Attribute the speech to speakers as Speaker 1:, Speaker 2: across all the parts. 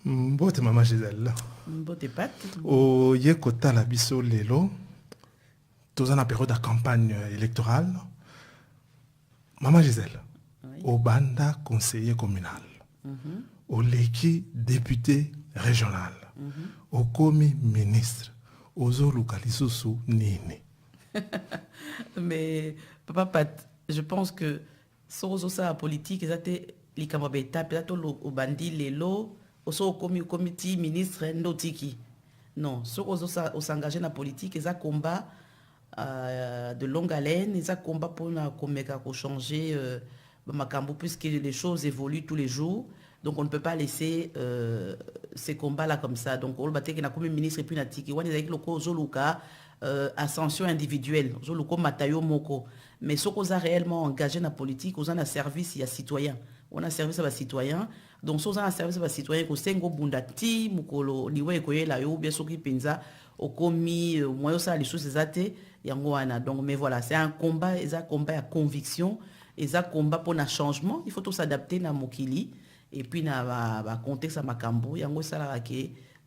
Speaker 1: Mbote Maman Gisèle.
Speaker 2: Mbote Pat.
Speaker 1: Au Yekota la biso lelo, tous en période de campagne électorale. Maman Gisèle,
Speaker 2: Oui.
Speaker 1: au Banda conseiller communal, au Leki député régional, au Komi ministre, au Zolukalisosu Nini.
Speaker 2: Mais Papa Pat, je pense que Sorozo sa politique, c'était les camabeta, peut-être au bandi lelo, au comité ministre Ndotiki. Non, Sorozo sa s'engager dans la politique, ils ont combat de longue haleine, ils ont combat pour changer Makambo, puisque les choses évoluent tous les jours. Donc on ne peut pas laisser ces combats-là comme ça. Donc on va dire qu'il y a comme ministre et puis Natiki, on a dit que Zoluka ascension individuelle, Zoluko Matayo Moko. Mais ce qu'on a réellement engagé dans la politique, on a un service, il y a citoyen. On a un service à citoyen. Donc si on a un service à citoyen, on a un bundati, mukolo liwe koye la yo bien soki penza au komi moyo ça les choses exactes yango ana. Donc mais voilà, c'est un combat, et un combat à conviction, et un combat pour un changement, il faut tout s'adapter dans mokili et puis dans le contexte à makambo yango ça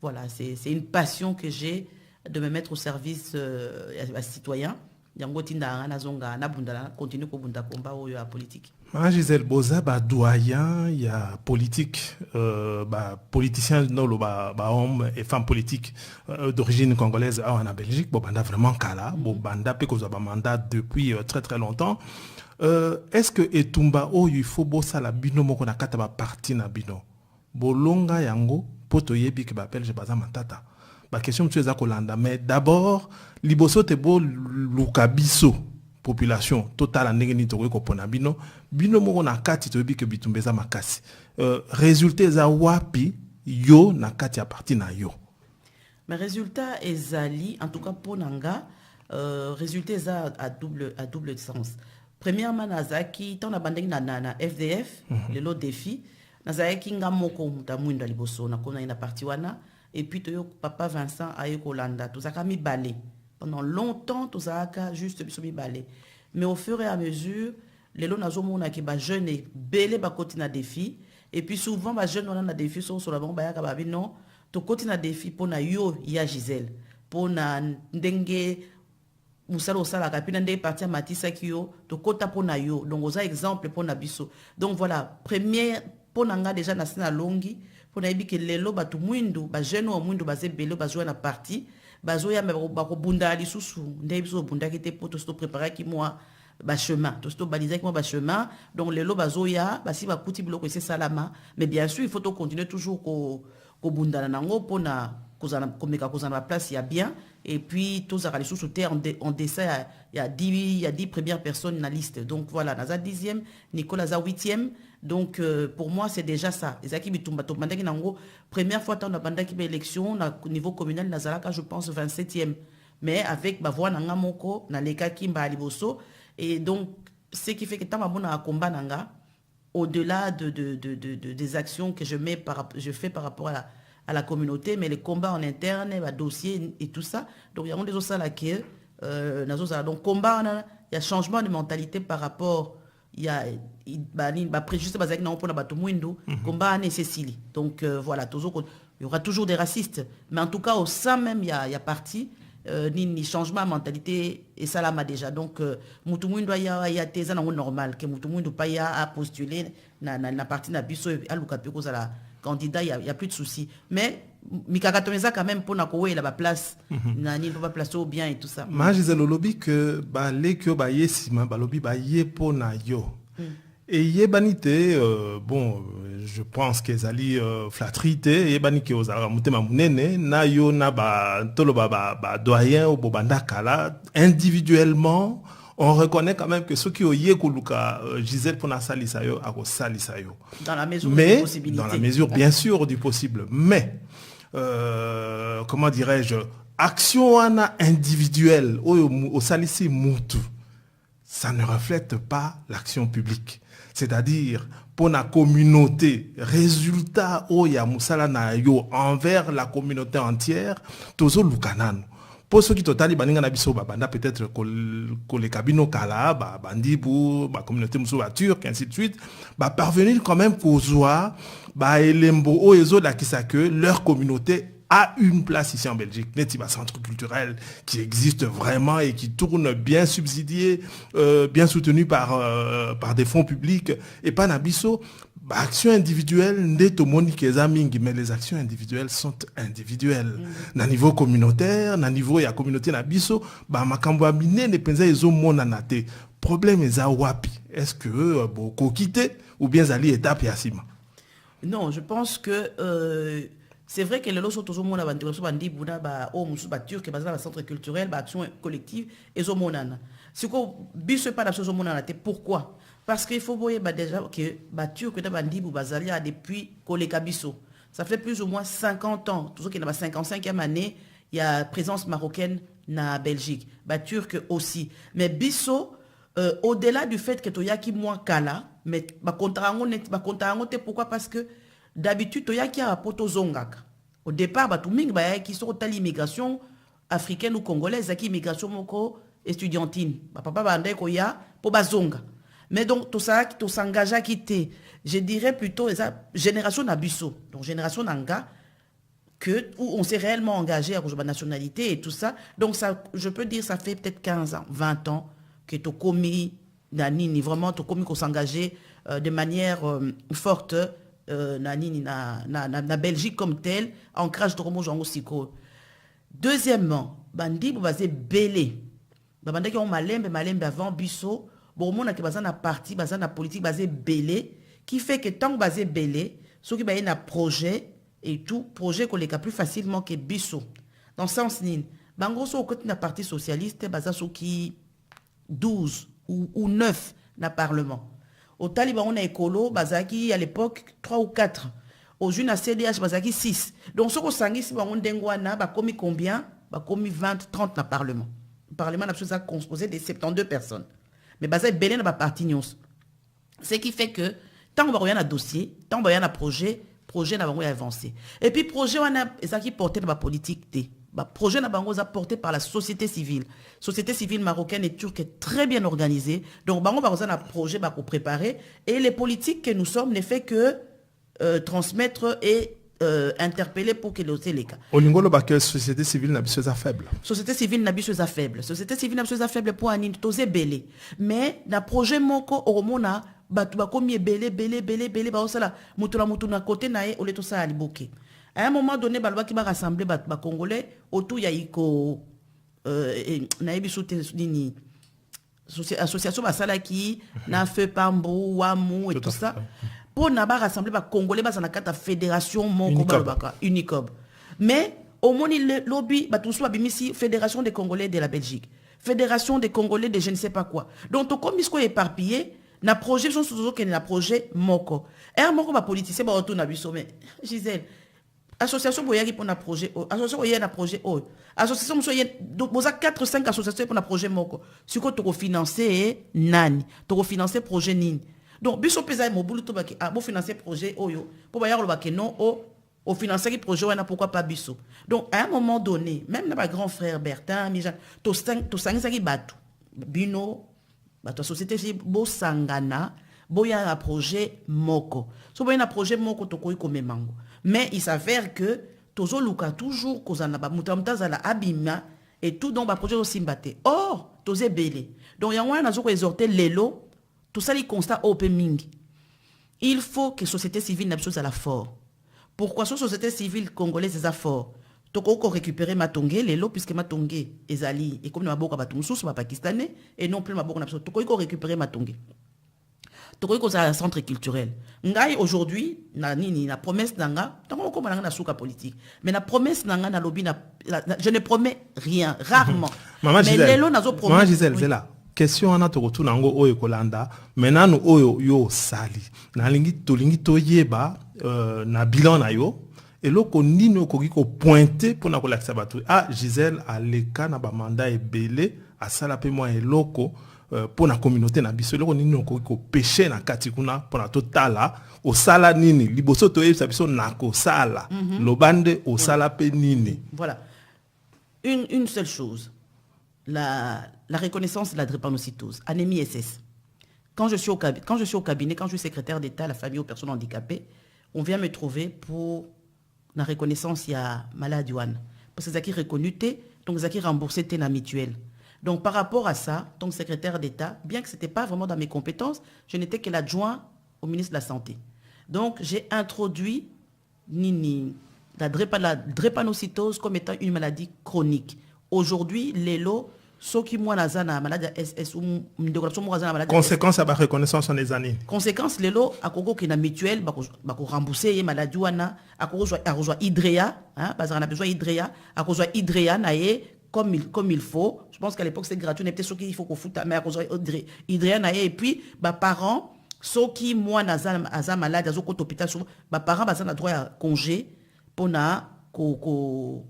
Speaker 2: voilà, c'est une passion que j'ai de me mettre au service des citoyens. Yango tinda na zonga na bundala continue ko bunda combat au politique.
Speaker 1: Gisèle Boza ba doyen il y a politique politicien non le homme et femme politique d'origine congolaise en Belgique bon banda vraiment kala bon banda pe ko ba mandat depuis très très longtemps. Est-ce que etumba o il faut bossa la bino moko na kata ba parti na bino bolonga yango poto yebi ke ba appelle je baza matata ba question monsieur Zakolanda mais d'abord liboso te bo lukabiso population totale ndenge ni to ko pona bino moko na kati to yebi ke bitumbeza makasi résultat za wapi yo na kati ya parti na yo
Speaker 2: mais résultat ezali en tout cas ponanga résultat za à double sens. Premièrement, Nazaki, tant na bandeng na FDF, le lot défi, Nazaki nga moko mutamuinda liboso na kona ina parti wana, et puis toyo papa Vincent aye kolanda, tout ça mi balé. Pendant longtemps, tout ça juste mi balé. Mais au fur et à mesure, les lots nazo mona ki ba jeune et belé ba koti na défi, et puis souvent ba jeune wana na défi so la bon ba ya ka ba non, to koti na défi pona yo ya Gisèle, pona ndenge musala osala kapina ndé parti matisa kiyo to kota pona yo donc oza exemple pona biso donc voilà première pona nga déjà na sina longi pona yebi ke lelo batu mwindu ba jeune o mwindu baze belo bazo na parti bazo ya ba ko bunda lisusu ndé biso bunda ki te poto sto préparer ki moi ba chemin to sto baliser ki moi ba chemin donc lelo bazo ya basi ba kuti biloko c'est salama mais bien sûr il faut to continuer toujours ko bunda na ngo pona komeka kozana place il y a bien et puis tous les sous terre en dessin il y a 10 premières personnes dans la liste donc voilà naza 10e Nicolas za 8e donc pour moi c'est déjà ça ezaki bitumba to bandaki nango première fois tant na bandaki ba élection na niveau communal nazalaka je pense 27e mais avec ba voix nanga moko na leka kimba liboso et donc ce qui fait que tant mabona a combat nanga au-delà des actions que je fais par rapport à la communauté, mais les combats en interne, les dossiers et tout ça. Donc, il y a des choses là qui donc, combat, il y a changement de mentalité par rapport, il y a préjudice, combat nécessaire. Donc, voilà, il y aura toujours des racistes. Mais en tout cas, au sein même, il y a parti, ni changement de mentalité, et ça là, déjà. Donc, Moutoumouindo, il y a des gens normal, que Moutoumouindo pas à postuler, na partie na biso, à l'Ukapeko, ça là. Candidat, il n'y a plus de soucis. Mais, Mikakatoneza, quand même, pour Nakowe, il a place. Il ne peut pas placer au bien et tout ça.
Speaker 1: Moi, je disais, le lobby que, les que, yesima, lobby, pour na yo. Et yebanite, bon, je pense que zali flattrite, yebanite aux aramoute mamounene, na yo na tolo doyen ou bobanda kala, individuellement, on reconnaît quand même que ceux qui ont yekoluka Gisèle pour na salisayo ako salisayo.
Speaker 2: Dans la mesure des possibilités.
Speaker 1: Dans la mesure bien sûr du possible. Mais comment dirais-je, action ana individuelle au salisi mutu, ça ne reflète pas l'action publique. C'est-à-dire pour la communauté, résultat ya musala na yo envers la communauté entière, tozo lukanan. pour ceux qui totali baninga na biso banda peut-être que les cabines kala bandi pour communauté muso turc ainsi de suite parvenir quand même kozwa elembo o ezo la kisa que leur communauté a une place ici en Belgique. N'est-il pas centre culturel qui existe vraiment et qui tourne bien subsidié, bien soutenu par des fonds publics et pas nabiso. Action individuelle, mais les actions individuelles sont individuelles. Na niveau communautaire, na niveau ya communauté nabiso, makambo mine ne penza ezo monanate. Problème est à wapi. Est-ce que beaucoup quitté ou bien zali étape yasima?
Speaker 2: Non, je pense que c'est vrai que les lois sont au monde avant de bandi buna ba o musu ba turc basé dans le centre culturel ba action collective et zo monana. Si ko biso pas d'action zo monana pourquoi? Parce qu'il faut voir déjà que ba turc da bandi bu bazali a depuis koleka biso. Ça fait plus ou moins 50 ans, toujours qu'il y a la 55e année, il y a présence marocaine na Belgique, ba turc aussi. Mais biso au-delà du fait que toyaki moins kala, mais ba kontarango pourquoi? Parce que d'habitude, il y a qui a poto zongaka. Au départ, il y a qui sont l'immigration africaine ou congolaise, qui immigration moko estudiantine. Papa bande ko ya po bazonga. Mais donc tout ça qui s'engage à quitter, je dirais plutôt la génération nabiso. Donc génération nanga que où on s'est réellement engagé à la nationalité et tout ça. Donc ça, je peux dire ça fait peut-être 15 ans, 20 ans que tu commis nanini vraiment tu commis qu'on s'engager de manière forte. Na Belgique comme telle, ancrage de Romo Jean Siko. Deuxièmement, bandi basé belé. Bandi qui ont malembe avant biso, bon mon qui basé na parti, basé na politique basé belé qui fait que tant basé belé, ceux qui basé na projet et tout projet qu'on les plus facilement que biso. Dans le sens nin, bango so côté na parti socialiste basé sur qui 12 ou 9 na parlement. Au Taliban, on a écolo, Bazaki à l'époque 3 ou 4. Au jeune à CDH, Bazaki 6. Donc, ce qu'on s'engage, si on a commis combien? Commis 20, 30 dans le Parlement. Le Parlement a composé de 72 personnes. Mais Bazaki Belé n'a pas parti. Ce qui fait que, tant qu'on a un dossier, tant qu'on a un projet n'a pas avancé. Et puis, projet, on a qui porté dans la politique. Projet n'a pas porté par la société civile. Société civile marocaine et turque est très bien organisée. Donc, on a un projet pour préparer. Et les politiques que nous sommes ne fait que transmettre et interpeller pour que les cas.
Speaker 1: Au niveau de la société civile n'a pas faible.
Speaker 2: Société civile n'a pas faible. Société civile n'a pas faible pour un tosé belé. Mais dans le projet moko au mona comme belé ba ça là mutuna côté nae ole to ça aliboké. À un moment donné, balwa qui va rassembler les Congolais autour ya iko naebi soute nini association basala qui na fait pambo wamu et tout ça pour na ba rassembler les Congolais bas na kata fédération moko balobaka Unicob. Mais au moins le lobby ba tout soit bimisi fédération des Congolais de la Belgique, fédération des Congolais de je ne sais pas quoi. Donc to comme isko éparpillé na projet sont toujours que na projet moko. Et un moko ba politicien ba autour na biso mais Gisèle association boyaki pour un projet association boyaki na projet association moso boza 4 5 associations pour un projet moko siko to financer nani to financer projet nini donc biso pesa mobulu to baki bo financer projet oyo pour ba yaro baki non au financer qui projet wana pourquoi pas biso. Donc à un moment donné même na ba grand frère Bertin Mija to sangisa ki batu bino bato société civile bo sangana boya un projet moko so boya un projet moko to koyi komemango. Mais il s'avère que tozo luka toujours kozana ba mutamtaza la abima et tout donc ba projet aussi mbaté. Or tozé belé. Donc il y a un nazo ko exhorter lelo tout ça li constat open mingi. Il faut que société civile n'a chose à la fort. Pourquoi cette société civile congolaise est fort? Toko ko récupérer matongé lelo puisque matongé ezali et comme na boka batumsusu ba pakistanais et non plus ma boka na biso toko ko récupérer matongé. Toko ko za centre culturel. Ngai aujourd'hui na nini na promesse nanga tango ko malanga na suka politique. Mais na promesse nanga na lobby je ne promets rien rarement.
Speaker 1: Maman
Speaker 2: mais lelo nazo promet.
Speaker 1: Maman Gisèle c'est là. Question ana to retourna ngo oyo kolanda. Maintenant nous oyo yo sali. Na lingi to yeba na bilan na yo. Et là, on a pointé pour la collecte de ah, Gisèle, à l'écart, na ba mandat est belé, à salapé moi et loco pour la communauté na biso. Là, on a péché na katikuna pour la totala au sala nini. Liboso to e sabiso nako sala. Lobande au salapé nini.
Speaker 2: Voilà. une seule chose, la reconnaissance de la drépanocytose, anémie SS. Quand je suis au cabinet, quand je suis secrétaire d'État à la famille aux personnes handicapées, on vient me trouver pour la reconnaissance, il y a maladie. Parce que c'est qui reconnu, donc c'est qui remboursé la mutuelle. Donc par rapport à ça, donc secrétaire d'État, bien que ce n'était pas vraiment dans mes compétences, je n'étais que l'adjoint au ministre de la Santé. Donc j'ai introduit la drépanocytose comme étant une maladie chronique. Aujourd'hui, les lots, ceux qui ont la maladie SS ou maladie
Speaker 1: conséquence à la reconnaissance en les années.
Speaker 2: Conséquence, les lots, à Congo qui est mutuelle, bah rembourser les maladies wana, à Congo soit hydréa, hein, parce qu'on a besoin hydréa, à Congo soit hydréa naé comme il faut. Je pense qu'à l'époque c'est gratuit, mais peut-être ceux qui il faut qu'on foute, mais à Congo soit hydréa naé et puis bah parents, ceux qui moi naza malade, azo côté hôpital, bah parents bah ça a droit à congé pour na qu'on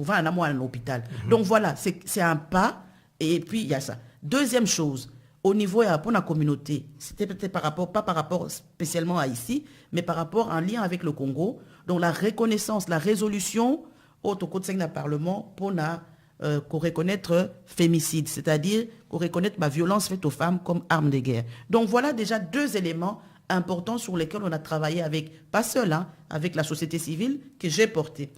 Speaker 2: va à l'hôpital. Donc voilà, c'est un pas. Et puis il y a ça. Deuxième chose, au niveau pour la communauté, c'était peut-être pas par rapport spécialement à ici, mais par rapport en lien avec le Congo. Donc la reconnaissance, la résolution au code 5 du Parlement pour qu'on reconnaître fémicide, c'est-à-dire qu'on reconnaître la violence faite aux femmes comme arme de guerre. Donc voilà déjà deux éléments importants sur lesquels on a travaillé avec, pas seul, hein, avec la société civile que j'ai porté.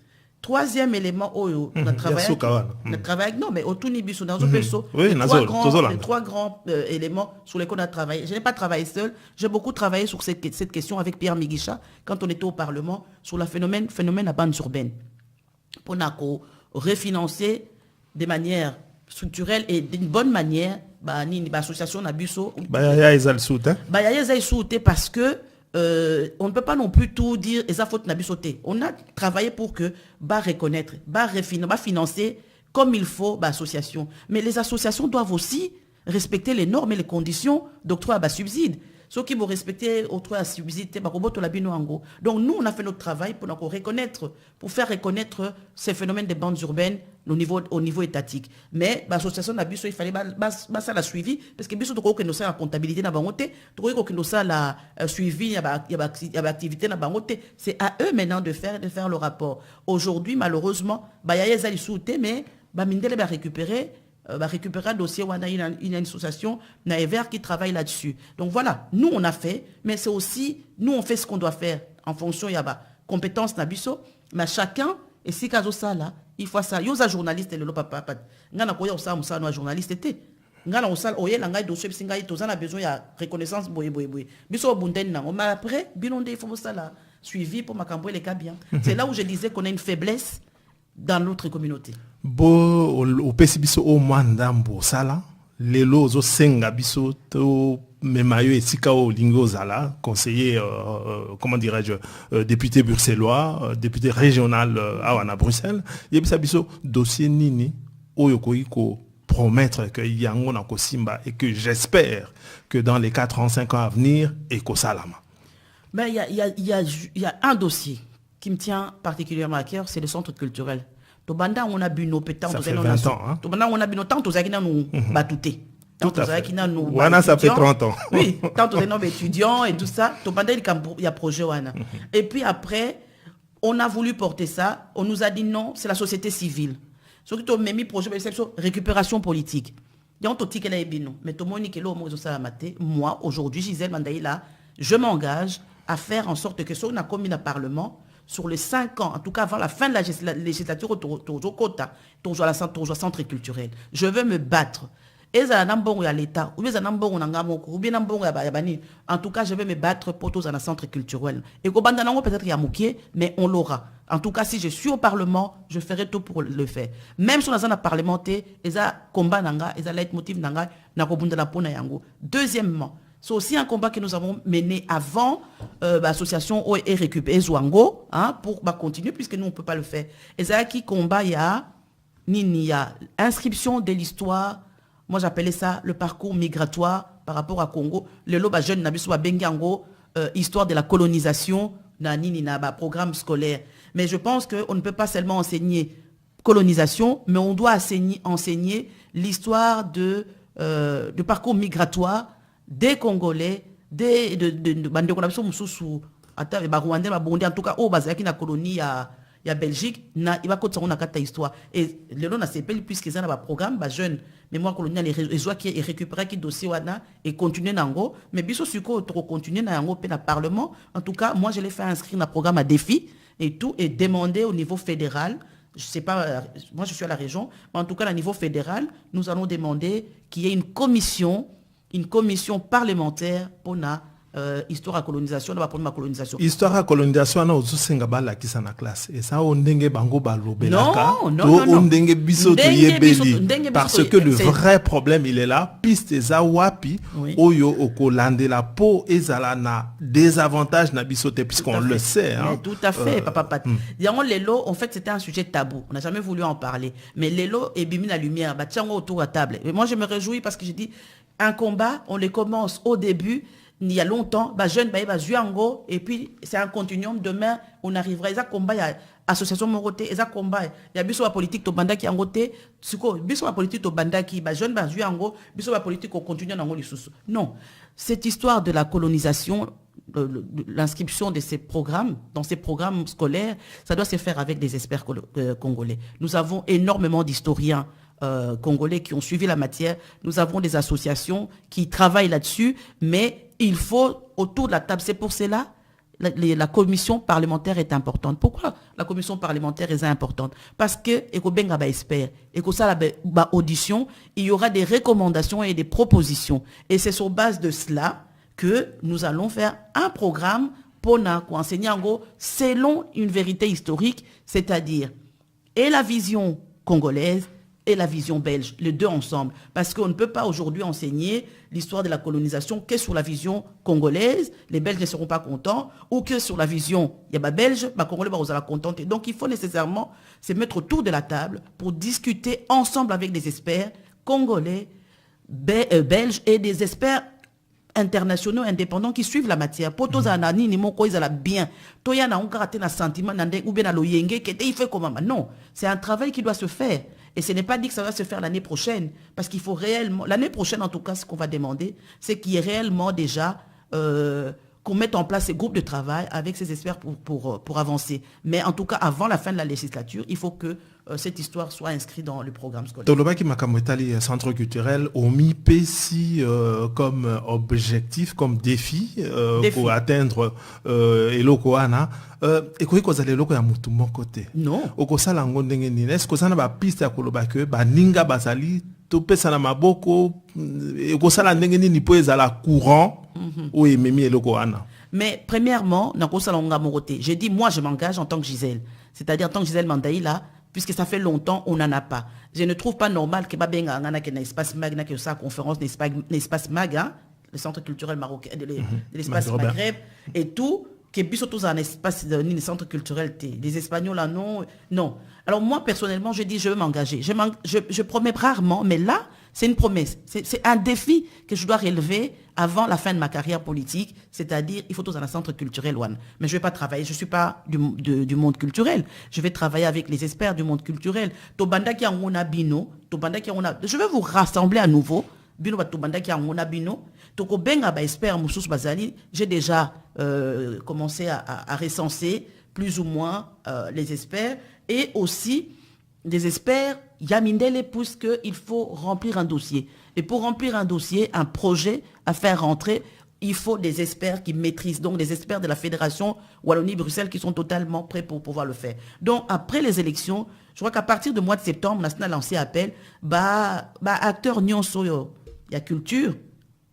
Speaker 2: Troisième élément, on a travaillé non, mais au Tounibiso, dans les trois grands éléments sur lesquels on a travaillé. Je n'ai pas travaillé seul, j'ai beaucoup travaillé sur cette question avec Pierre Migisha, quand on était au Parlement, sur le phénomène à bande urbaine. Pour refinancer de manière structurelle et d'une bonne manière, l'association Nabuso. Parce que on ne peut pas non plus tout dire et ça faut sauter. On a travaillé pour que reconnaître, financer comme il faut l'association. Mais les associations doivent aussi respecter les normes et les conditions d'octroi à subside. Ceux qui vont respecter octroi à subside, donc nous on a fait notre travail pour faire reconnaître ces phénomènes des bandes urbaines au niveau étatique. Mais l'association Nabuso, il fallait ça la suivi parce que biso que nous ça la comptabilité na bangote, que nous ça la suivi, il y a activité na bangote, c'est à eux maintenant de faire le rapport. Aujourd'hui malheureusement, il y a des sous-té mais mindele va récupérer un dossier où il y a une association Naever qui travaille là-dessus. Donc voilà, nous on a fait, mais c'est aussi, nous on fait ce qu'on doit faire en fonction, il y a compétence Nabuso, mais chacun, et si cas ça là, il faut ça. Il y a un journaliste, il y a un journaliste, il a besoin de reconnaissance, mais après, il faut ça suivi pour m'accompagner les cas bien. C'est là où je disais qu'on a une faiblesse dans notre communauté.
Speaker 1: Au PCBISO au Mandambo Sala, les lots au Senga Biso, Memayo et Sikao Lingo Zala, conseiller, comment dirais-je, député bruxellois, député régional à Bruxelles, il y a Biso dossier Nini, Oyokoiko, promettre que Yango na Kosimba et que j'espère que dans les 4 ans, 5 ans à venir, Eko Salama.
Speaker 2: Mais il y a un dossier qui me tient particulièrement à cœur, c'est le centre culturel. Tobanda on a bu nos pétants,
Speaker 1: ça fait 20 ans. Hein?
Speaker 2: Tobanda on a bu nos temps, tous qui nous batouté.
Speaker 1: Tout à fait. Wana ça fait 30 ans.
Speaker 2: Oui, tant tous nos étudiants et tout ça. Tobanda il y a projet Wana. Et puis après, on a voulu porter ça. On nous a dit non, c'est la société civile. Ce qui m'a mis projet de récupération politique. Mais moi, aujourd'hui, Gisèle Mandaïla, je m'engage à faire en sorte que ce qu'on a commis dans le Parlement, sur les 5 ans, en tout cas avant la fin de la législature, au centre culturel. Je veux me battre. En tout cas, je vais me battre pour tous dans un centre culturel. Et peut-être qu'il y a Moukié, mais on l'aura. En tout cas, si je suis au Parlement, je ferai tout pour le faire. Même si on a un parlementaire, il y a un combat, il y a un leitmotiv. Deuxièmement, c'est aussi un combat que nous avons mené avant l'association et récupérer Zouango pour continuer, puisque nous, on ne peut pas le faire. Et c'est qui combat, il y a inscription de l'histoire. Moi, j'appelais ça le parcours migratoire par rapport à Congo. Le loba jeune Nabiso Bengango, histoire de la colonisation, programme scolaire. Mais je pense qu'on ne peut pas seulement enseigner colonisation, mais on doit enseigner l'histoire de parcours migratoire des Congolais, en tout cas, au Bazaki na colonie il y a Belgique, il va continuer à ta histoire. Et le long, puisqu'ils ont un programme, jeune, mémoire coloniale, et récupérer qui dossier et continuer nango. Mais biso suko trop continuer nango pe na parlement. En tout cas, moi je l'ai fait inscrire dans le programme à défi et tout et demander au niveau fédéral. Je sais pas, moi je suis à la région, mais en tout cas, au niveau fédéral, nous allons demander qu'il y ait une commission parlementaire pour la histoire à colonisation, pour ma colonisation.
Speaker 1: Histoire à colonisation, na ozusenga bala kisa na classe. Et ça, on ndenge bango balobelaka.
Speaker 2: Non.
Speaker 1: On ndenge biso to yebeli. Parce que le
Speaker 2: c'est...
Speaker 1: vrai problème, il est là. Piste za wapi, oyo okolande la peau ezala na désavantage na bisote, puisqu'on le sait. Hein.
Speaker 2: Tout à fait, papa. Lelo, en fait, c'était un sujet tabou. On n'a jamais voulu en parler. Mais Lelo est bimi la lumière, tiens autour à table. Et moi, je me réjouis parce que j'ai dit, un combat, on les commence au début, il y a longtemps, jeune, Zuango, et puis c'est un continuum. Demain, on arrivera. Il y a combat, il y a association Moroté, il y a combat, il y a biso la politique, to banda qui en côté, biso la politique, to banda qui, jeune, Zuango, biso la politique, on continue dans les sous. Non. Cette histoire de la colonisation, l'inscription de ces programmes, dans ces programmes scolaires, ça doit se faire avec des experts congolais. Nous avons énormément d'historiens congolais qui ont suivi la matière. Nous avons des associations qui travaillent là-dessus, mais il faut autour de la table. C'est pour cela la commission parlementaire est importante. Pourquoi la commission parlementaire est importante? Parce que ekobenga ba expert, ekosa la audition, il y aura des recommandations et des propositions. Et c'est sur base de cela que nous allons faire un programme pour enseigner en gros selon une vérité historique, c'est-à-dire et la vision congolaise et la vision belge, les deux ensemble. Parce qu'on ne peut pas aujourd'hui enseigner l'histoire de la colonisation que sur la vision congolaise, les Belges ne seront pas contents, ou que sur la vision, il y a Belge, Congolais va la contenter. Donc il faut nécessairement se mettre autour de la table pour discuter ensemble avec des experts congolais, belges et des experts internationaux indépendants qui suivent la matière. Pour tous anani ni moko ils bien. Toya na onka raté na sentiment nande ou bien na loyenge qui il fait comment? Non, c'est un travail qui doit se faire. Et ce n'est pas dit que ça va se faire l'année prochaine, parce qu'il faut réellement, l'année prochaine en tout cas, ce qu'on va demander, c'est qu'il y ait réellement déjà qu'on mette en place ces groupes de travail avec ces experts pour avancer. Mais en tout cas, avant la fin de la législature, il faut que cette histoire soit inscrite dans le programme scolaire.
Speaker 1: Tolobaki Makamoetali, centre culturel, ont mis PSI comme objectif, comme défi pour atteindre Elokoana. Et quoi que vous loko ya mutu mon côté?
Speaker 2: Non.
Speaker 1: Okosala ngondenge nini? Est-ce que ça n'a pas piste à kolobake? Ninga basali tope sana maboko. Okosala ndenge nini po ezala courant ou ememi Elokoana?
Speaker 2: Mais premièrement, j'ai dit moi je m'engage en tant que Gisèle. C'est-à-dire en tant que Gisèle Mandaï là, puisque ça fait longtemps, on n'en a pas. Je ne trouve pas normal que Babenga n'a qu'un espace mag, n'a que sa conférence, l'espace mag, hein, le centre culturel marocain, de l'espace Maghreb, et tout, que biso tous un espace, ni centre culturel, les Espagnols là, non. Alors moi, personnellement, je dis, je veux m'engager. Je promets rarement, mais là, c'est une promesse. C'est un défi que je dois relever avant la fin de ma carrière politique, c'est-à-dire, il faut tous un centre culturel, one. Mais je ne vais pas travailler, je ne suis pas du monde culturel. Je vais travailler avec les experts du monde culturel. Tobanda qui a bino, Tobanda qui a je vais vous rassembler à nouveau. Bino ba Tobanda qui a bino. Toko benga ba expert Moussous Bazali. J'ai déjà commencé à recenser plus ou moins les experts et aussi des experts Yamindele pousse qu'il faut remplir un dossier. Et pour remplir un dossier, un projet à faire rentrer, il faut des experts qui maîtrisent, donc des experts de la Fédération Wallonie-Bruxelles qui sont totalement prêts pour pouvoir le faire. Donc après les élections, je crois qu'à partir du mois de septembre, on a lancé appel, acteurs nyonso yo, il y a culture,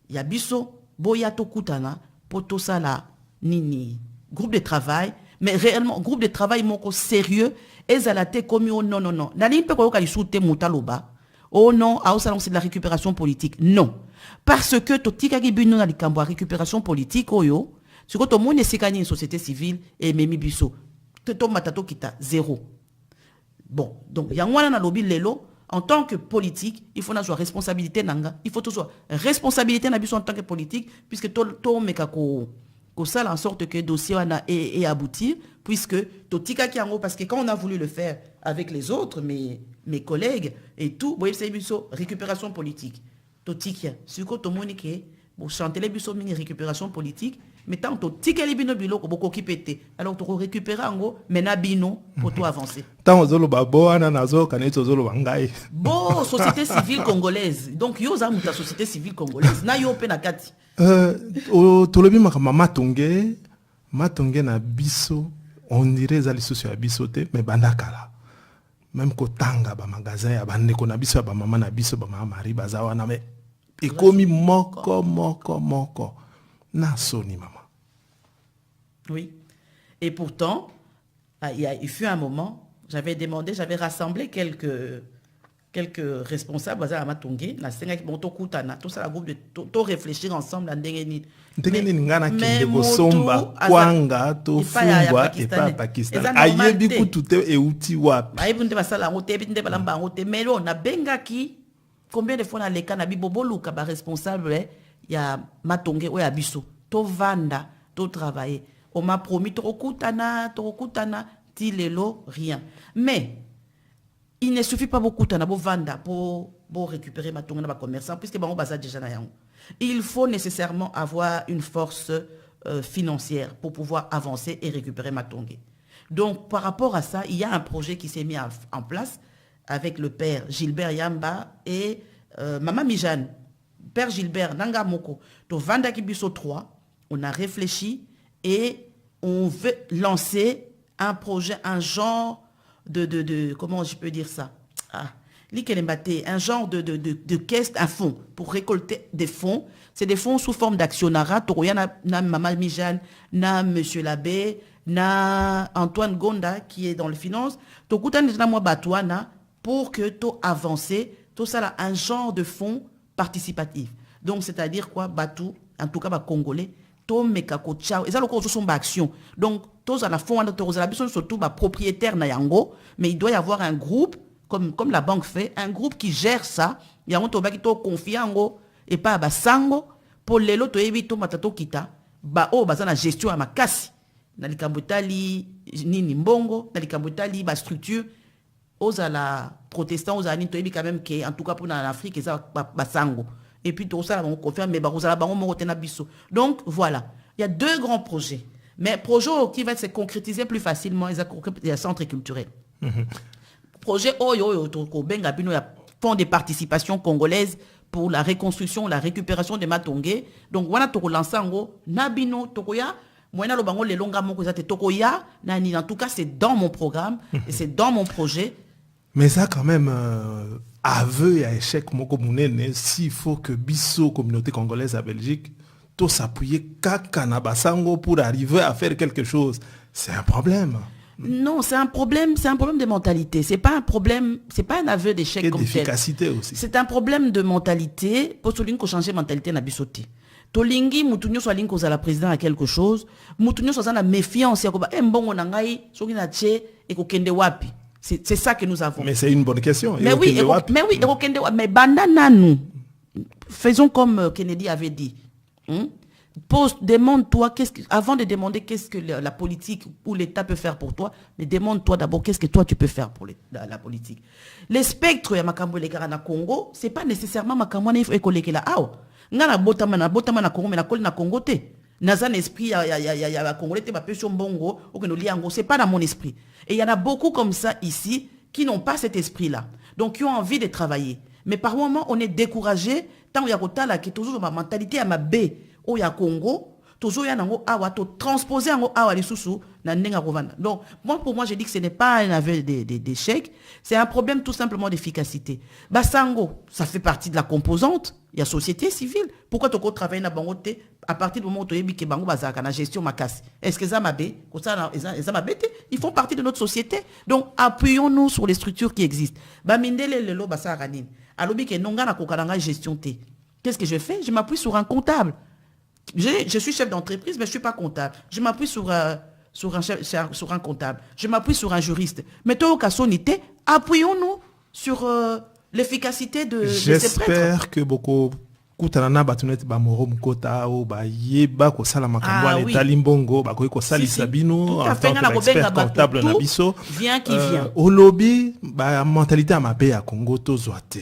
Speaker 2: il y a biso, boya tokutana, potosala, nini, groupe de travail, mais réellement, groupe de travail moko sérieux, ezalate comme non. Nani pe ko kalisute mutaloba. Oh non, c'est de la récupération politique. Non. Parce que totika ki bino na likambo récupération politique oyo, ce que tout le monde est une société civile et memi biso. Toto matato kita zéro. Bon, donc yangwana na lobby lelo en tant que politique, il faut avoir responsabilité nanga, il faut toujours responsabilité na biso en tant que politique puisque to meka ko ça en sorte que le dossier est abouti, puisque totika ki yango, parce que quand on a voulu le faire avec les autres, mes collègues et tout, c'est une récupération politique. Totika, ce que tout le monde pour chanter les biso mini récupération politique, mais tant que tikeli bino biloko boko kipete alors tu récupérer ngo mena bino pour toi avancer
Speaker 1: tant ozolo babo ana nazo kaneti ozolo bangai
Speaker 2: bon société civile congolaise donc yo za muta société civile congolaise na yo pe na kati
Speaker 1: tolobi makama matonge na biso on dirait za lisusu ya biso te mais bandakala même kotanga ba magasin ya bandeko na biso ba mama na biso ba mama mari bazawa na mais ekomi moko na soni maman.
Speaker 2: Oui. Et pourtant, il fut un moment, j'avais rassemblé quelques responsables à Matongé, na senga ki bonto kutana, tout ça la groupe de to réfléchir ensemble à ndengeni.
Speaker 1: Ndengeni ngana kinde ko somba kwanga to fungwa et pas Pakistan. Ayebi kutute e uti wapi.
Speaker 2: Ayebi nde basala ngote, ebi nde balamba ngote, mais là on a bengaki combien de fois na leka na bibobo luka ba responsable ya Matongé o ya biso. To vanda, to travailler. On m'a promis to kutana, ti lelo rien. Mais il ne suffit pas beaucoup de vendre pour récupérer ma tongue dans commerçant, puisque on basa déjà na yango. Il faut nécessairement avoir une force financière pour pouvoir avancer et récupérer ma tongue. Donc, par rapport à ça, il y a un projet qui s'est mis en place avec le père Gilbert Yamba et Maman Mijane. Père Gilbert Nanga Moko. Donc, Vanda Kibiso 3, on a réfléchi et on veut lancer un projet, un genre de comment je peux dire ça, un genre de caisse, un fonds pour récolter des fonds. C'est des fonds sous forme d'actionnariat. Na Maman Mijane, na Monsieur Labbé, na Antoine Gonda qui est dans les finances. Pour que tu avances, tout ça là, un genre de fonds participatif. Donc c'est-à-dire quoi, Batou, en tout cas ba Congolais, to mekako tchao. Et ça le cause sont action. Donc tous à la fond, surtout ba propriétaire na yango, mais il doit y avoir un groupe comme la banque fait, un groupe qui gère ça. Il y a un toba qui to confiango et pas ba sango pour les loto evito matato kita ba o ba na gestion à makasi na likambotali nini mbongo na likambotali ba structure aux à la protestant aux années to ebi quand même que en tout cas pour en Afrique et ça ba sango et puis tout ça on confirme mais ba ozala bango mo tena biso. Donc voilà, il y a deux grands projets. Mais projet qui va se concrétiser plus facilement, il y a centre culturel. Projet Oyo Benga Bino, il y a fonds de participation congolaise pour la reconstruction, la récupération de Matongé. Donc, voilà, tu relances en gros, Nabino, Tokoya, Moena Lobango, les longs gamons, Tokoya, Nani, en tout cas, c'est dans mon programme et c'est dans mon projet.
Speaker 1: Mais ça, quand même, aveu et échec, Moko Mounene, s'il faut que Bisso, communauté congolaise à Belgique, tout s'appuyer Kakanabasango pour arriver à faire quelque chose, c'est un problème.
Speaker 2: Non, c'est un problème de mentalité. C'est pas un problème, c'est pas un aveu d'échec
Speaker 1: et
Speaker 2: comme
Speaker 1: d'efficacité
Speaker 2: tel.
Speaker 1: aussi.
Speaker 2: C'est un problème de mentalité. Pour souligner qu'on change mentalité na bisoté. Tolingi mutunyo so linko za la président à quelque chose, mutunyo so za na méfiance ya ko ba mbongo na ngai soki na tche e ko kende wapi. C'est ça que nous avons.
Speaker 1: Mais c'est une bonne question.
Speaker 2: Mais oui, mais banda nanu. Faisons comme Kennedy avait dit. Demande-toi, avant de demander qu'est-ce que la politique ou l'État peut faire pour toi, mais demande-toi d'abord qu'est-ce que toi tu peux faire pour la politique. Le spectre ya makambo lekara na Congo, c'est pas nécessairement makambo na ifo ekolekela awa. Ngana botama na Congo mais na koli na Congo te. Nazan esprit ya Congolais te ba pesho mbongo ou que no liango, c'est pas dans mon esprit. Et il y en a beaucoup comme ça ici qui n'ont pas cet esprit-là. Donc qui ont envie de travailler. Mais par moment on est découragé tant ya kotala qui toujours ma mentalité à ma B au ya Congo, toujours ya nango awa to transposer ngo awa lisusu na ndenga rovanda. Donc pour moi je dis que ce n'est pas un aveu d'échec, c'est un problème tout simplement d'efficacité. Basango, ça fait partie de la composante, il y a société civile. Pourquoi tu travailles na bango te à partir du moment où tu yebi ke bango bazaka na gestion makasi. Est-ce que ça m'a bé, ça m'a bête, ils font partie de notre société. Donc appuyons-nous sur les structures qui existent. Ba mindele lelo basaka nini. Alobi ke nonga na kokalanga gestion te. Qu'est-ce que je fais? Je m'appuie sur un comptable. Je suis chef d'entreprise, mais je ne suis pas comptable. Je m'appuie sur un comptable. Je m'appuie sur un juriste. Mais toi, au cas sonité, appuyons-nous sur l'efficacité de ces prêtres.
Speaker 1: J'espère que beaucoup kutanana batunet ba morom kota o ba yeba ko sala makambo ale talimbongo ba ko sali sabino en tant qu'expert comptable na biso
Speaker 2: vient qui vient
Speaker 1: au lobby ba mentalité à ma paix à Congo to zoate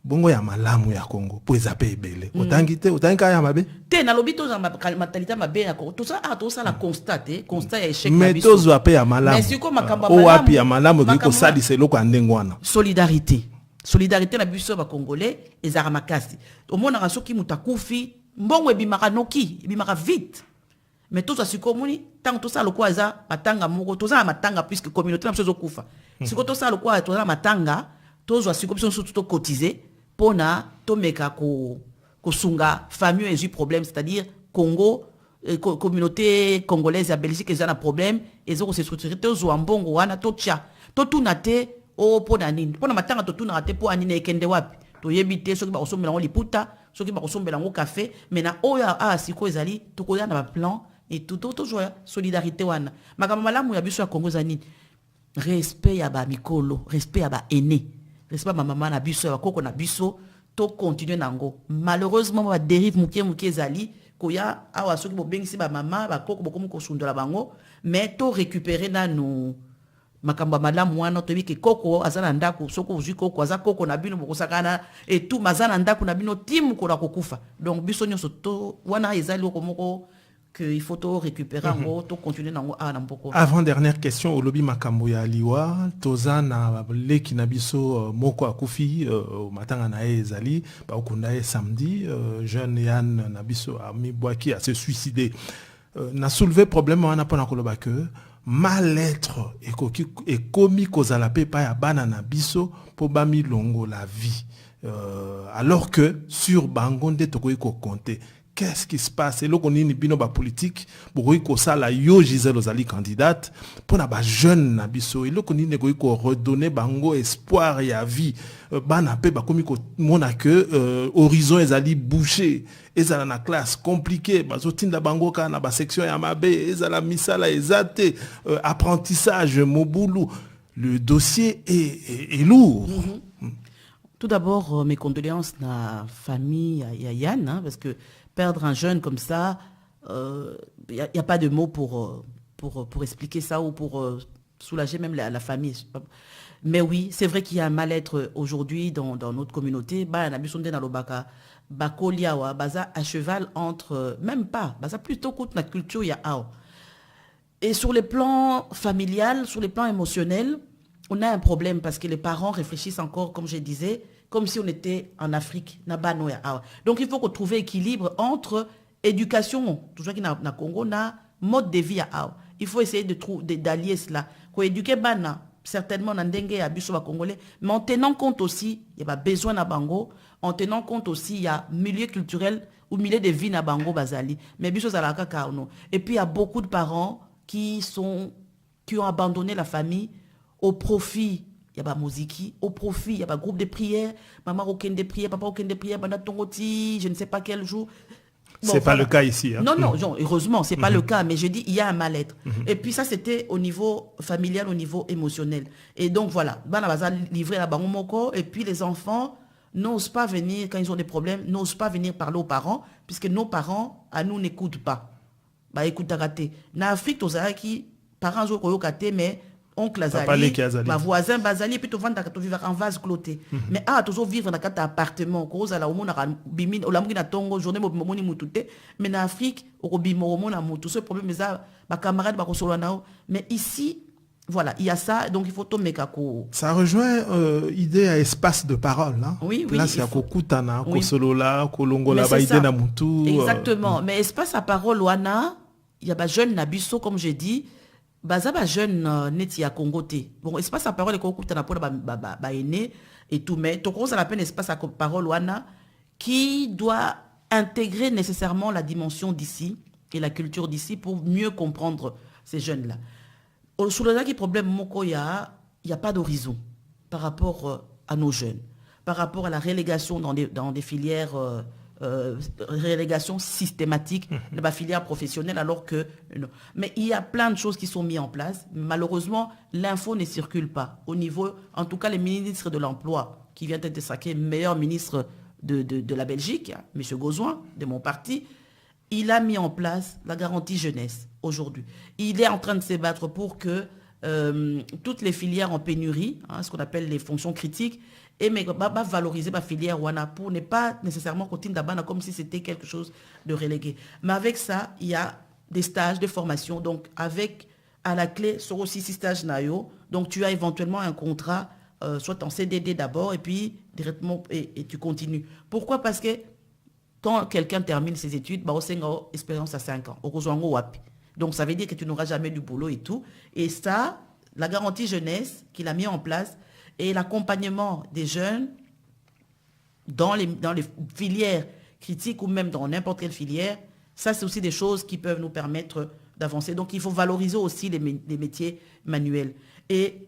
Speaker 1: bongo ya malamu ya Congo po ezape ebele otangi ka ya mabe
Speaker 2: te na lobi to za mentalité mabe ya Congo tout ça la constat ya échec
Speaker 1: mais tozo ape ya malamu
Speaker 2: mais siko makamba
Speaker 1: malamu o wapi ya malamu ko salisa eloko andengwana
Speaker 2: solidarité na biso ba congolais ezara makasi omona soki mutakufi mbongo ebimaka noki ebimaka vite mais tout ça siko moni tant tout ça le quoi za matanga moko tout ça matanga puisque communauté na biso kufa siko tout ça le quoi tout ça matanga tozo siko biso surtout cotiser pona to meka ko sunga famille et problème c'est-à-dire Congo communauté congolaise à Belgique ils ont un problème ils ont se structurer tozo mbongo wana to tcha to tunate o pona nini pona matanga to tunate po anine ekende wapi to yebite soki ba kosombela ngo liputa soki ba kosombela ngo café mais na oya siko ezali to koya na plan et tout joie solidarité wana makambo malamu ya biso ya Congo zani respect ya ba mikolo respect ya ba aîné respect ba maman na biso ya koko na biso to continuer nango malheureusement ba dérive mukie zali koya awa soki bo bengisi ba maman ba koko bokomo ko sundola bango mais to récupérer na nous makambo malamu wana to biki koko azana ndako soko uzwi koko aza koko na bino bokosakana et tout mazana ndako na bino timu ko la kokufa donc biso nyonso to wana ezali okomoko qu'il faut tout récupérer en tout continuer dans n'amboko.
Speaker 1: Avant dernière question au lobby makambo ya liwa toza na leki na biso moko akufi au matin na ezali ba okunda samedi jeune Yann na biso ami Boaki a se suicidé na soulevé problème wana pona koloba que mal-être et komi kozala pe pa ya bana na biso po bami longo la vie alors que sur bangonde tokoyi ko compter. Qu'est-ce qui se passe? Et là, on a une bino politique pour que ça la yo Gisèle Ozali candidate pour na ba jeune na biso. Et là, on a ko redonner bango espoir et vie. Bana pe ba komi ko mona que horizon ezali bouché. Ezala na classe compliquée. Bazotinda bango ka na ba section ya mabe. Ezala misala ezate apprentissage mobulu. Le dossier est lourd.
Speaker 2: Tout d'abord, mes condoléances à la famille, à Yann, hein, parce que perdre un jeune comme ça, il n'y a pas de mots pour expliquer ça ou pour soulager même la famille. Mais oui, c'est vrai qu'il y a un mal-être aujourd'hui dans notre communauté. Bah, à cheval entre, même pas, plutôt contre la culture, il y a. Et sur le plan familial, sur le plan émotionnel, on a un problème parce que les parents réfléchissent encore, comme je disais, comme si on était en Afrique. Donc il faut retrouver équilibre entre éducation, tout ça qui na Congo, na mode de vie. Il faut essayer d'allier cela. Pour éduquer bana, certainement na ndenge à biso ba congolais, mais en tenant compte aussi, il y a besoin na bango, en tenant compte aussi il y a milieu culturel ou milieu de vie na bango bazali. Mais biso zalaka kaono. Et puis il y a beaucoup de parents qui ont abandonné la famille au profit, il y a pas musique, au profit, il y a pas groupe de prière, maman aucun de prière, papa aucun de prière, pendant tongoti, je ne sais pas quel jour.
Speaker 1: Bon, c'est pas le cas ici. Hein?
Speaker 2: Non, heureusement, c'est pas le cas, mais je dis, il y a un mal-être. Et puis ça, c'était au niveau familial, au niveau émotionnel. Et donc voilà, on va livrer la baromoko, et puis les enfants n'osent pas venir, quand ils ont des problèmes, n'osent pas venir parler aux parents, puisque nos parents, à nous, n'écoutent pas. Bah écoute, raté. En Afrique, qui parents ont raté, mais oncle Azali, ma voisin Bazali, et puis tu vas vivre en vase cloté. Mais tu vas vivre dans un appartement, tu vas vivre dans une journée, mais en Afrique, tout ce problème, mes camarades, mais ici, voilà, il y a ça, donc il faut tomber kako.
Speaker 1: Ça rejoint l'idée à espace de parole. Hein?
Speaker 2: Oui.
Speaker 1: Là, c'est à Kokutana, Kosolola, Kolongola, Baïde Namutu.
Speaker 2: Exactement, mais espace à parole, il y a des jeunes Nabiso, comme j'ai dit, bazaba jeune neti ya Congo te. Bon, espace à parole ko kutana pour ba aîné et tout, mais to ça la peine espace à parole wana qui doit intégrer nécessairement la dimension d'ici et la culture d'ici pour mieux comprendre ces jeunes là. Sur le problème moko il y a pas d'horizon par rapport à nos jeunes, par rapport à la relégation dans des filières relégation systématique de la filière professionnelle alors que non. Mais il y a plein de choses qui sont mises en place. Malheureusement, l'info ne circule pas au niveau, en tout cas les ministres de l'emploi qui vient d'être sacré meilleur ministre de la Belgique, M. Gozouin, de mon parti, il a mis en place la garantie jeunesse aujourd'hui. Il est en train de se battre pour que toutes les filières en pénurie, hein, ce qu'on appelle les fonctions critiques, et mais valoriser ma filière wana pour ne pas nécessairement continuer d'abandonner comme si c'était quelque chose de relégué. Mais avec ça, il y a des stages de formation. Donc, avec à la clé, sur aussi 6 stages nayo, donc tu as éventuellement un contrat, soit en CDD d'abord, et puis directement, et tu continues. Pourquoi? Parce que quand quelqu'un termine ses études, bah, on a une expérience à 5 ans. Donc, ça veut dire que tu n'auras jamais du boulot et tout. Et ça, la garantie jeunesse qu'il a mis en place et l'accompagnement des jeunes dans les filières critiques ou même dans n'importe quelle filière, ça, c'est aussi des choses qui peuvent nous permettre d'avancer. Donc, il faut valoriser aussi les métiers manuels. Et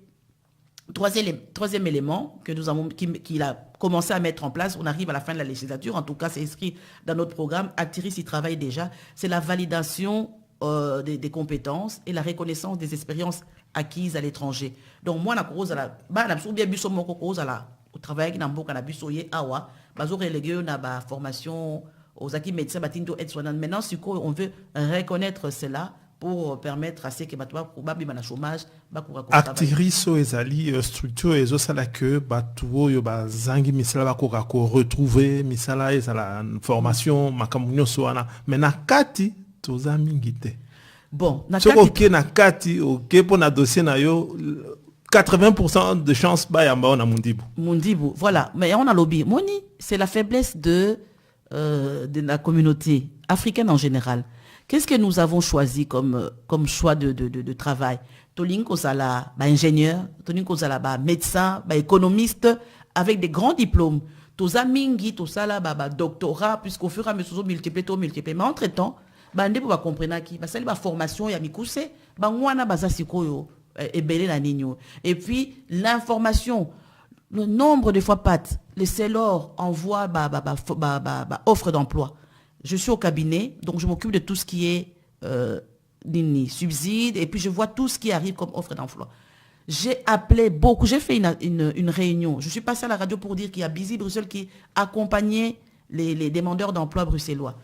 Speaker 2: troisième élément que nous avons, qu'il a commencé à mettre en place, on arrive à la fin de la législature, en tout cas, c'est inscrit dans notre programme, Actiris y travaille déjà, c'est la validation des compétences et la reconnaissance des expériences acquises à l'étranger. Donc, moi, au travail, on veut formation aux acquis médecins, maintenant, on veut reconnaître cela pour permettre à ceux qui sont au chômage.
Speaker 1: Actiris ezali structure ezo sala que batuo yo bazangi misala bakoka ko retrouver misala ezala formation makamunyo soana mais na kati toza mingi te.
Speaker 2: Bon,
Speaker 1: na kati OK pour na dossier na yo 80% de chance ba yamba on a Mundibu.
Speaker 2: Voilà, mais on a lobby. Moni, c'est la faiblesse de la communauté africaine en général. Qu'est-ce que nous avons choisi comme choix de travail? Tolinko Zala, ingénieur, Tolinko Zala, médecin, économiste, avec des grands diplômes. Toza Mingi, Tosala, doctorat, puisqu'au fur et à mesure, multiplié. Mais entre-temps, on va comprendre qui, c'est la formation, il y a Mikouse, on a Sikoyo, et belé la nino. Et puis, l'information, le nombre de fois les sellers envoient offre d'emploi. Je suis au cabinet, donc je m'occupe de tout ce qui est subside, et puis je vois tout ce qui arrive comme offre d'emploi. J'ai appelé beaucoup, j'ai fait une réunion. Je suis passé à la radio pour dire qu'il y a Busy Bruxelles qui accompagnait les demandeurs d'emploi bruxellois.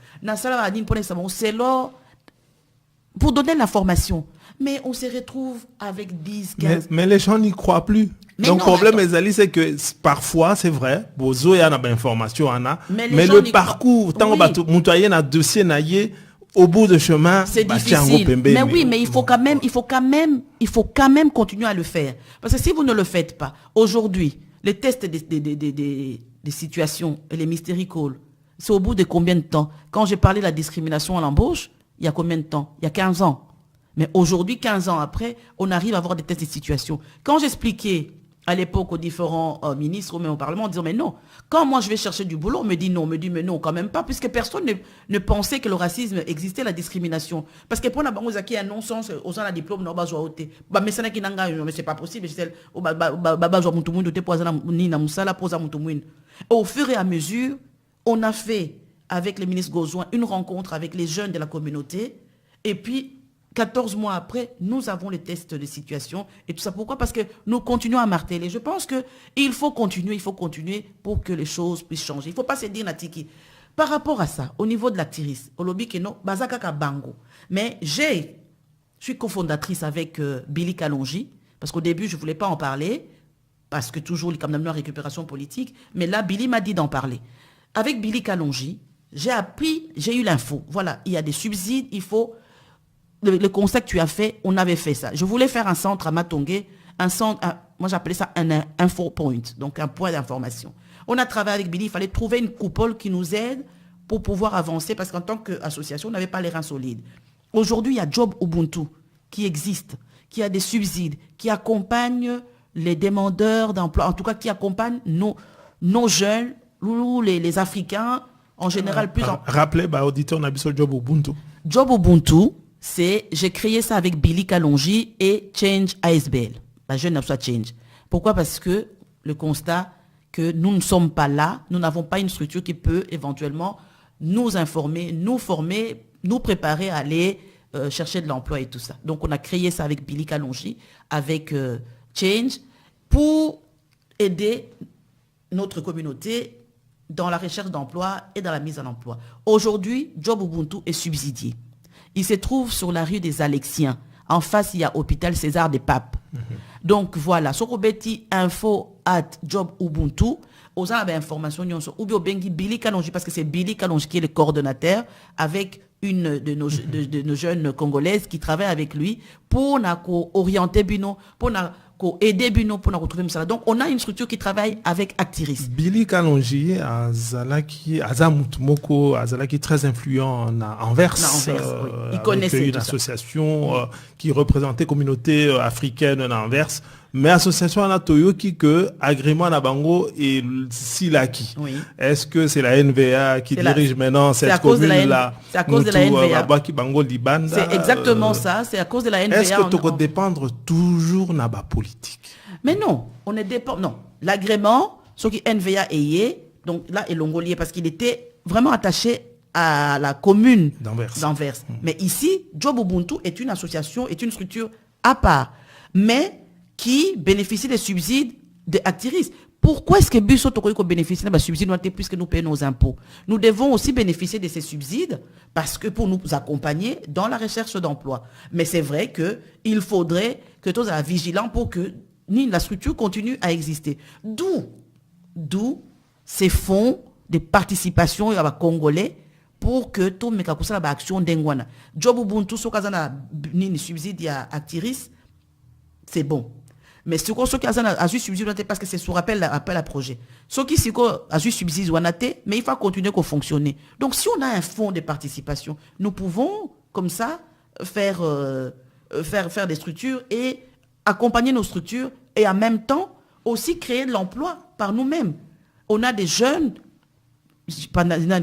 Speaker 2: Pour donner l'information. Mais on se retrouve avec 10, 15...
Speaker 1: Mais les gens n'y croient plus. Mais donc, le problème, Ezali, c'est que parfois, c'est vrai, bozo y a une information, mais le parcours, tant que vous un dossier, au bout de chemin,
Speaker 2: c'est difficile. Mais oui, mais il faut quand même continuer à le faire. Parce que si vous ne le faites pas, aujourd'hui, les tests des situations et les mystery calls, c'est au bout de combien de temps? Quand j'ai parlé de la discrimination à l'embauche, il y a combien de temps? Il y a 15 ans. Mais aujourd'hui, 15 ans après, on arrive à avoir des tests de situation. Quand j'expliquais à l'époque aux différents ministres ou même au Parlement, en disant, mais non, quand moi je vais chercher du boulot, on me dit non, mais non, quand même pas, puisque personne ne pensait que le racisme existait, la discrimination. Parce que pour la banque, il y a un non-sens, aux gens la diplôme, non, mais c'est pas possible, au fur et à mesure, on a fait, avec le ministre Gozouin, une rencontre avec les jeunes de la communauté, et puis, 14 mois après, nous avons les tests de situation et tout ça. Pourquoi? Parce que nous continuons à marteler. Je pense qu'il faut continuer pour que les choses puissent changer. Il ne faut pas se dire Natiki. Par rapport à ça, au niveau de l'actrice, au lobby Keno, Bazakaka Bango. Mais je suis cofondatrice avec Billy Kalonji, parce qu'au début, je ne voulais pas en parler, parce que toujours, il y a quand même une récupération politique. Mais là, Billy m'a dit d'en parler. Avec Billy Kalonji, j'ai eu l'info. Voilà, il y a des subsides, il faut... Le constat que tu as fait, on avait fait ça. Je voulais faire un centre à Matongé, moi j'appelais ça un info point, donc un point d'information. On a travaillé avec Billy, il fallait trouver une coupole qui nous aide pour pouvoir avancer, parce qu'en tant qu'association, on n'avait pas les reins solides. Aujourd'hui, il y a Job Ubuntu qui existe, qui a des subsides, qui accompagne les demandeurs d'emploi, en tout cas qui accompagne nos jeunes, ou les Africains, en général plus...
Speaker 1: Rappelez, auditeur, on a vu sur Job Ubuntu.
Speaker 2: Job Ubuntu, j'ai créé ça avec Billy Kalonji et Change ASBL. Je n'ai pas Change. Pourquoi? Parce que le constat que nous ne sommes pas là, nous n'avons pas une structure qui peut éventuellement nous informer, nous former, nous préparer à aller chercher de l'emploi et tout ça. Donc on a créé ça avec Billy Kalonji, avec Change, pour aider notre communauté dans la recherche d'emploi et dans la mise en emploi. Aujourd'hui, Job Ubuntu est subsidié. Il se trouve sur la rue des Alexiens. En face, il y a Hôpital César des Papes. Donc voilà, sokobeti info@jobubuntu, aux informations ou bien bengi Billy Kalonji, parce que c'est Billy Kalonji qui est le coordonnateur, avec une de nos jeunes congolaises qui travaille avec lui pour orienter Bino, pour aider Bino pour retrouver ça. Donc on a une structure qui travaille avec Actiris.
Speaker 1: Billy Kalonji Azalaki très influent en Anvers.
Speaker 2: Oui. Il connaissait
Speaker 1: une association qui représentait communauté africaine en Anvers. Mais l'association Anatoyo qui que agrément na bango et Silaki.
Speaker 2: Oui.
Speaker 1: Est-ce que c'est la NVA qui dirige maintenant cette commune-là?
Speaker 2: C'est à cause de la NVA.
Speaker 1: C'est
Speaker 2: exactement ça, c'est à cause de la NVA.
Speaker 1: Est-ce que tu peux dépendre toujours na ba politique?
Speaker 2: Mais non, on est dépend. Non, l'agrément, ce qui NVA est, donc là, est Longolier parce qu'il était vraiment attaché à la commune d'Anvers. Mais ici, Job Ubuntu est une association, est une structure à part. Mais qui bénéficie des subsides de Actiris. Pourquoi est-ce que Busso Tokoyko bénéficie des subsides puisque nous payons nos impôts? Nous devons aussi bénéficier de ces subsides parce que pour nous accompagner dans la recherche d'emploi. Mais c'est vrai qu'il faudrait que tous soient vigilants pour que la structure continue à exister. D'où ces fonds de participation congolais pour que tout le monde ait une action d'engwana. Job Ubuntu, si on a un subside à Actiris, c'est bon. Mais ce qui a subside parce que c'est sous appel à projet. Ce qui a subside mais il faut continuer à fonctionner. Donc si on a un fonds de participation, nous pouvons comme ça faire des structures et accompagner nos structures et en même temps aussi créer de l'emploi par nous-mêmes. On a des jeunes,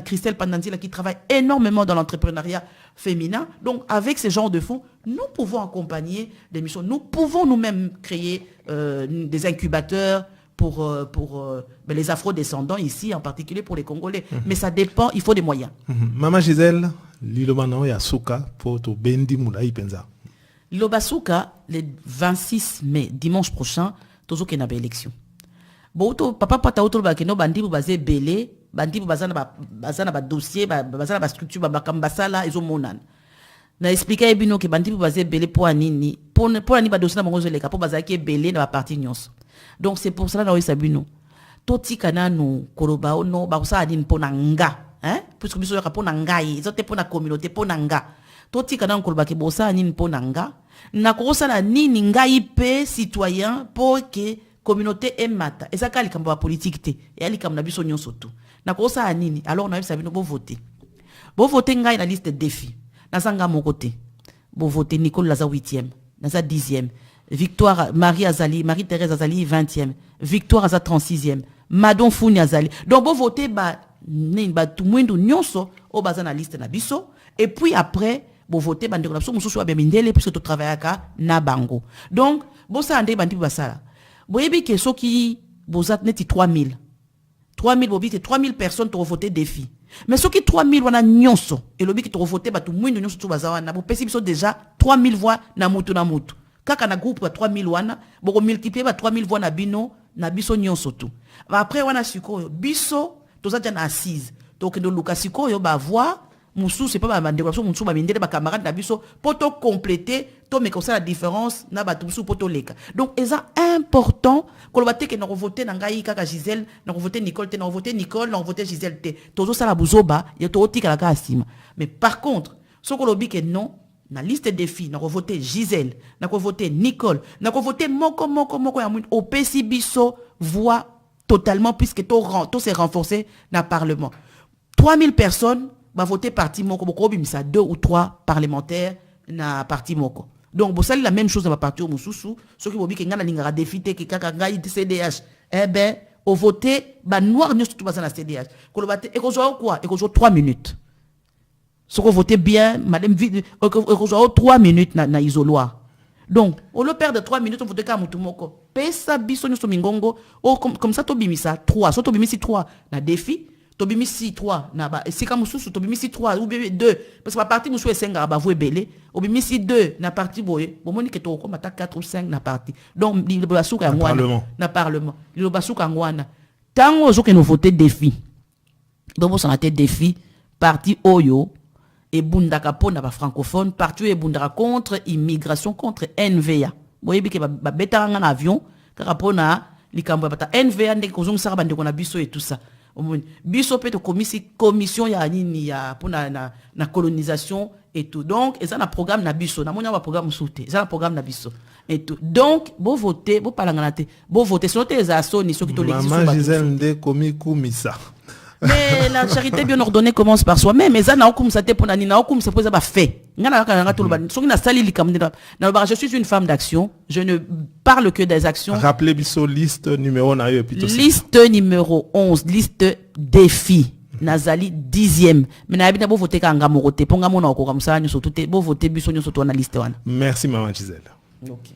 Speaker 2: Christelle Pandanzila qui travaille énormément dans l'entrepreneuriat féminin. Donc, avec ce genre de fonds, nous pouvons accompagner des missions. Nous pouvons nous-mêmes créer des incubateurs pour les afro-descendants ici, en particulier pour les Congolais. Mais ça dépend, il faut des moyens.
Speaker 1: Maman Gisèle, Lilomano ya Souka pour to bendi moulai penza.
Speaker 2: Liloba Souka, le 26 mai, dimanche prochain, tozo ke na ba élection. Boto papa pata auto ba ke no bandi bu bazé belé. Bandi bazana ba dossier bazana ba structure ba kambasala ezo monana na expliquer ebino ke bandi bazé belé pour anini pour ani ba dossier na bango zeleka pour bazaki belé na ba parti nyonso. Donc c'est pour cela na oyesabino toti kana no koloba no ba sa adine pona nga puisque biso yaka pona ngai zote pona communauté pona nga toti kana koloba ke bosa anine pona nga na ko sala nini ngai pe citoyen pour que communauté emata et ça kali kamba politique te et ali kamba biso nyonso tout na ko sa nini alors na biso bino bo voter ngai na liste de défis na sanga mon côté bo voter Nicole Laza 8e na sa 10e Victoire Marie Thérèse Azali 20e Victoire Aza 36e Madon Founi Azali donc bo voter ba tout mwindu nyonso o baza na liste na biso et puis après bo voter ba ndeko na biso mususu ba mindele puisque to travaillaka na bango donc bo sa ande bandi basala boyebi ke soki bozat neti 3000 bobi ke 3000 personnes to voter défi mais soki 3000 wana nyonso et lobi ki to voter ba tout mwindu nyonso to baza wana bo pesi biso déjà 3000 voix na mutu kaka na groupe ba 3000 wana boko multiplier ba 3000 voix na bino na biso nyonso tout après wana sikoyo biso toza na assise donc de luka sikoyo ba voix musu c'est pas ba ndeko so musu ba mindele ba camarade na biso poto compléter to me comme ça la différence na ba musu poto leka donc c'est important que le baté que na voter na ngai kaka Gisèle na voter Nicole te na voter Nicole na voter Gisèle te tozo sala buzoba ya to tika la asima mais par contre ce que lobi que non na liste des filles na voter Gisèle na voter Nicole na voter moko ya mwini au pesi biso voix totalement puisque to s'est renforcé na parlement 3000 personnes va voter parti moko boko bimisa 2 ou 3 parlementaires na parti moko donc bosali la même chose na parti au mususu soki bobi ke ngana lingara défité ke kaka ngai CDH au voter ba noir nyonso tout na CDH ko lo bate e ko zo quoi e ko zo 3 minutes soko voter bien madame vide e ko zo 3 minutes na isoloir donc on le perd de 3 minutes on voter ka mutu moko pesa biso nyonso mingongo comme ça to bimisa 3 so to bimisi 3 na défi Tobimisi 3 na ba sika mususu tobimisi 3 ou bien 2 parce que la partie musu esenga ba voué belé obimisi 2 na partie boye bomoni ke to ko mata 4 ou 5 na partie donc li basuka ngwana na parlement li basuka ngwana tango zo ke no voter défi donc ça na tête défi parti oyo et bundaka pona ba francophone parti e bundaka contre immigration contre NVA boyebi ke ba beta nga na avion kaka pona likambo bata NVA ndenge kozonga saka bande kona biso et tout ça biso peut commission ya nini ya pona na colonisation et tout donc et ça na programme na biso na monya ba programme souté ça na programme na biso et tout donc bo voter bo palangana te bo voter sinon te za soni so ki to l'existe
Speaker 1: Maman Gisèle Ndé komi kumisa.
Speaker 2: Mais la charité bien ordonnée commence par soi-même. Mais ça n'a aucun saté pour nani, n'a aucun se pose à fait. Je suis une femme d'action. Je ne parle que des actions.
Speaker 1: Rappelez biso liste numéro na yo
Speaker 2: liste numéro 11, liste défi. Nazali 10e. Mais na habita bo voter kanga morote. Ponga mona ko comme ça, nous surtout bo voter biso nous surtout na liste wana.
Speaker 1: Merci maman Gisèle.
Speaker 2: OK.